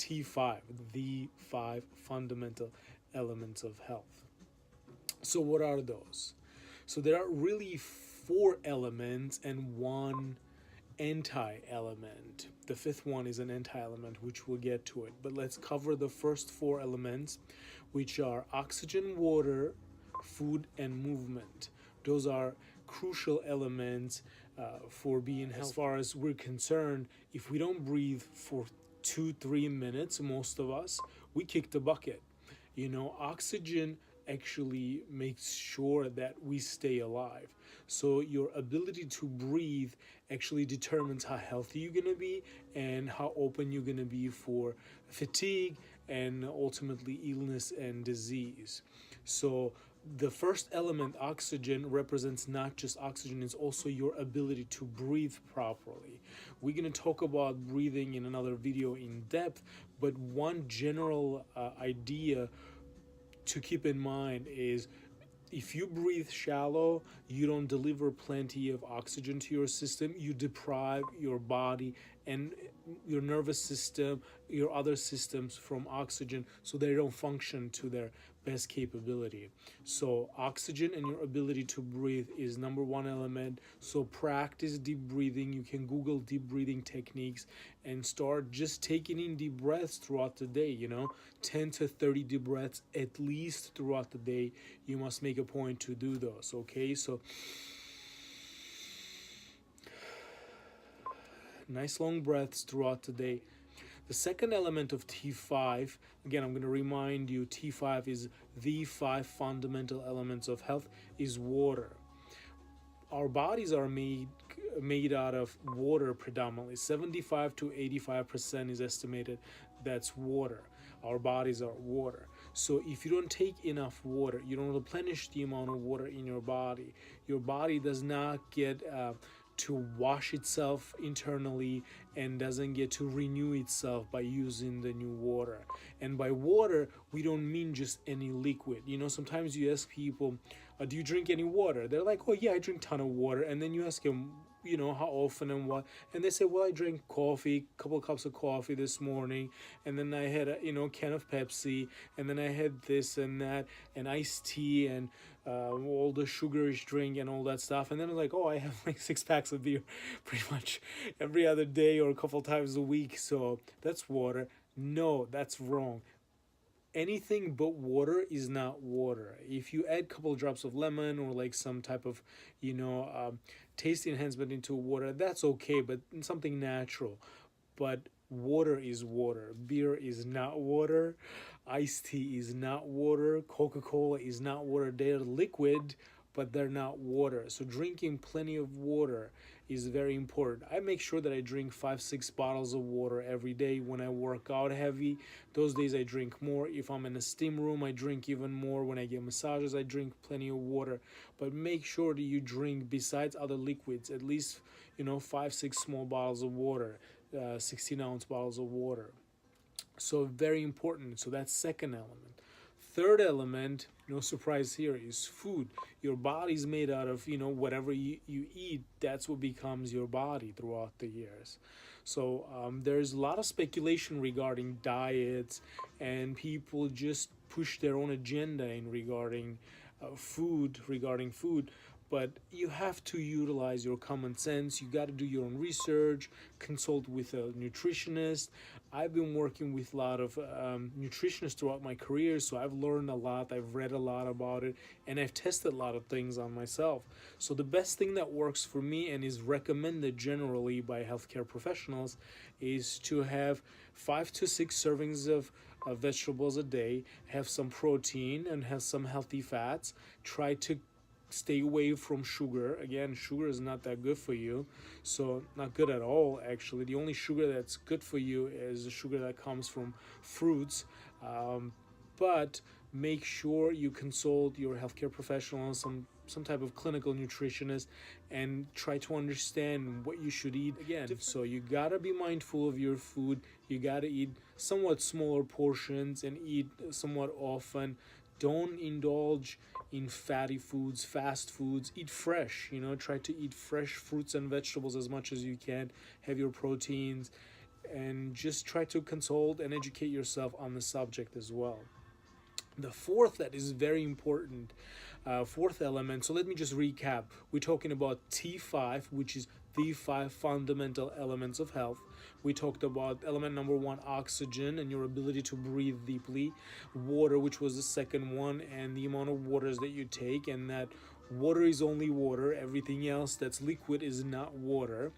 T5, the 5 fundamental elements of health. So what are those? So there are really 4 elements and 1 anti-element. The 5th one is an anti-element, which we'll get to it. But let's cover the first 4 elements, which are oxygen, water, food, and movement. Those are crucial elements for being healthy. As far as we're concerned, if we don't breathe for 2-3 minutes, most of us, we kick the bucket. Oxygen actually makes sure that we stay alive. So your ability to breathe actually determines how healthy you're going to be and how open you're going to be for fatigue and ultimately illness and disease. So the first element, oxygen, represents not just oxygen, it's also your ability to breathe properly. We're going to talk about breathing in another video in depth, but one general idea to keep in mind is if you breathe shallow, you don't deliver plenty of oxygen to your system, you deprive your body and your nervous system, your other systems from oxygen, so they don't function to their best capability. So oxygen and your ability to breathe is number 1 element. So practice deep breathing. You can Google deep breathing techniques and start just taking in deep breaths throughout the day, 10 to 30 deep breaths at least throughout the day. You must make a point to do those, okay? So nice long breaths throughout the day. The second element of T5, again, I'm going to remind you, T5 is the 5 fundamental elements of health, is water. Our bodies are made out of water predominantly. 75 to 85% is estimated that's water. Our bodies are water. So if you don't take enough water, you don't replenish the amount of water in your body does not get to wash itself internally and doesn't get to renew itself by using the new water. And by water, we don't mean just any liquid. Sometimes you ask people, do you drink any water? They're like, oh yeah, I drink a ton of water. And then you ask them, how often and what, and they say, well, I drank coffee, a couple of cups of coffee this morning, and then I had a can of Pepsi, and then I had this and that, and iced tea, and all the sugarish drink and all that stuff. And then I'm like, oh, I have like 6 packs of beer pretty much every other day or a couple times a week, so that's water. No, that's wrong. Anything but water is not water. If you add a couple of drops of lemon or like some type of taste enhancement into water, that's okay, but something natural. But water is water. Beer is not water. Iced tea is not water. Coca-Cola is not water. They're liquid, but they're not water. So drinking plenty of water is very important. I make sure that I drink 5-6 bottles of water every day. When I work out heavy, those days I drink more. If I'm in a steam room, I drink even more. When I get massages, I drink plenty of water. But make sure that you drink, besides other liquids, at least 5-6 small bottles of water, 16-ounce bottles of water. So very important. So that's second element. Third element, no surprise here, is food. Your body's made out of, whatever you eat, that's what becomes your body throughout the years. So there's a lot of speculation regarding diets, and people just push their own agenda regarding food. But you have to utilize your common sense. You got to do your own research, consult with a nutritionist. I've been working with a lot of nutritionists throughout my career, so I've learned a lot, I've read a lot about it, and I've tested a lot of things on myself. So the best thing that works for me and is recommended generally by healthcare professionals is to have 5 to 6 servings of vegetables a day, have some protein and have some healthy fats. Try to stay away from sugar. Again, sugar is not that good for you, so not good at all actually. The only sugar that's good for you is the sugar that comes from fruits, but make sure you consult your healthcare professional, some type of clinical nutritionist, and try to understand what you should eat. Again, so you gotta be mindful of your food. You gotta eat somewhat smaller portions and eat somewhat often. Don't indulge in fatty foods, fast foods. Eat fresh, try to eat fresh fruits and vegetables as much as you can. Have your proteins. and just try to consult and educate yourself on the subject as well. The fourth that is very important, fourth element. So let me just recap. We're talking about T5, which is the 5 fundamental elements of health. We talked about element number 1, oxygen, and your ability to breathe deeply. Water, which was the second one, and the amount of waters that you take, and that water is only water. Everything else that's liquid is not water.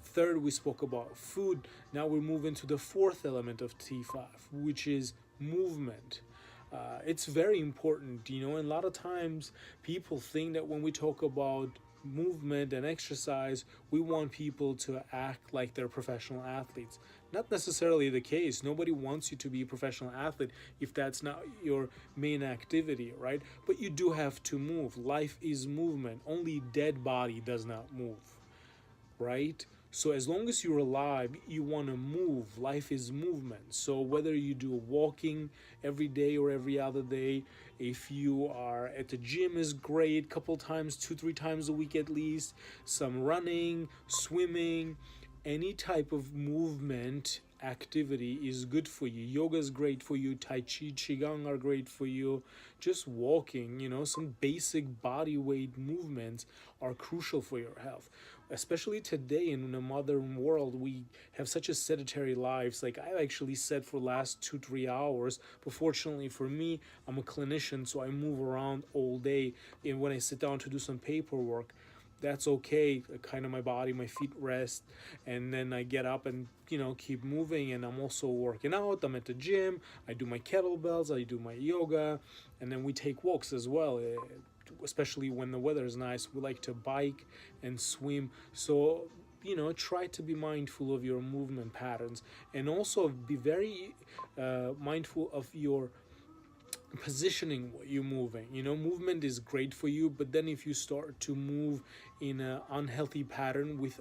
Third, we spoke about food. Now we're moving to the fourth element of T5, which is movement. It's very important, and a lot of times people think that when we talk about movement and exercise, we want people to act like they're professional athletes. Not necessarily the case. Nobody wants you to be a professional athlete if that's not your main activity, right? But you do have to move. Life is movement. Only dead body does not move, right? So as long as you're alive, you want to move. Life is movement. So whether you do walking every day or every other day, if you are at the gym is great, couple times, 2-3 times a week at least, some running, swimming, any type of movement activity is good for you. Yoga is great for you. Tai Chi, Qigong are great for you. Just walking, some basic body weight movements are crucial for your health. Especially today in the modern world, we have such a sedentary lives. Like I've actually said for the last 2-3 hours, but fortunately for me, I'm a clinician, so I move around all day. And when I sit down to do some paperwork, that's okay. Kind of my body, my feet rest, and then I get up and keep moving. And I'm also working out. I'm at the gym. I do my kettlebells. I do my yoga, and then we take walks as well. Especially when the weather is nice, we like to bike and swim. So try to be mindful of your movement patterns, and also be very mindful of your positioning what you're moving. Movement is great for you, but then if you start to move in an unhealthy pattern with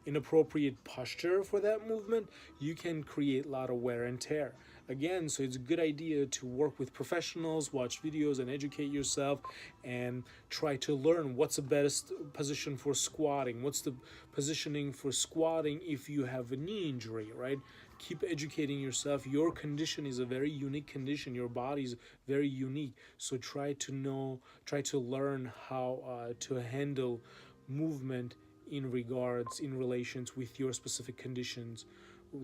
inappropriate posture for that movement, you can create a lot of wear and tear. Again, so it's a good idea to work with professionals, watch videos and educate yourself, and try to learn what's the best position for squatting, what's the positioning for squatting if you have a knee injury, right? Keep educating yourself. Your condition is a very unique condition. Your body is very unique. So try to learn how to handle movement in relations with your specific conditions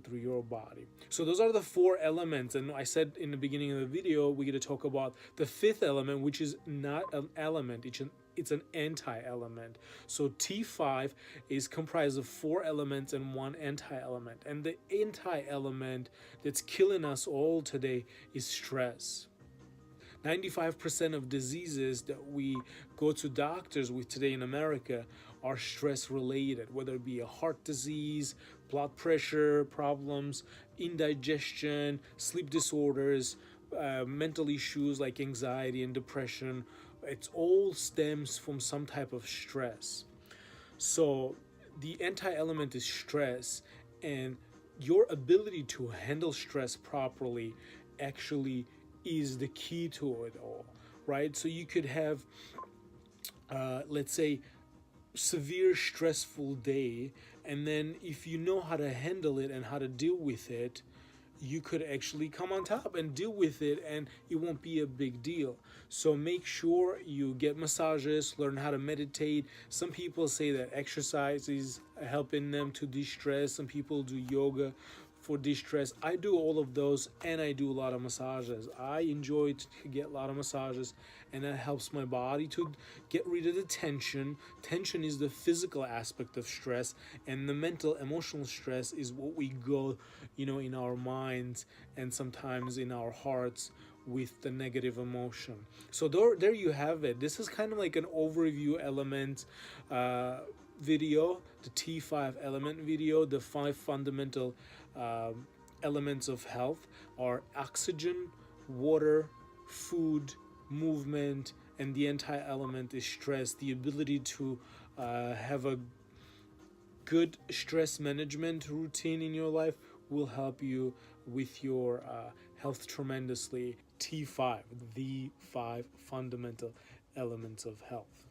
through your body. So those are the 4 elements, and I said in the beginning of the video we're going to talk about the 5th element, which is not an element, it's an anti-element. So T5 is comprised of 4 elements and 1 anti-element, and the anti-element that's killing us all today is stress. 95% of diseases that we go to doctors with today in America are stress related, whether it be a heart disease, blood pressure problems, indigestion, sleep disorders, mental issues like anxiety and depression. It all stems from some type of stress. So the anti-element is stress, and your ability to handle stress properly actually is the key to it all, right? So you could have, let's say, severe stressful day, and then if you know how to handle it and how to deal with it, you could actually come on top and deal with it, and it won't be a big deal. So make sure you get massages, learn how to meditate. Some people say that exercise is helping them to de-stress. Some people do yoga for de-stress. I do all of those, and I do a lot of massages. I enjoy to get a lot of massages, and that helps my body to get rid of the tension. Tension is the physical aspect of stress, and the mental, emotional stress is what we go, in our minds and sometimes in our hearts with the negative emotion. So there you have it. This is kind of like an overview element video, the T5 element video. The 5 fundamental elements of health are oxygen, water, food, movement, and the anti-element is stress. The ability to have a good stress management routine in your life will help you with your health tremendously. T5, the 5 fundamental elements of health.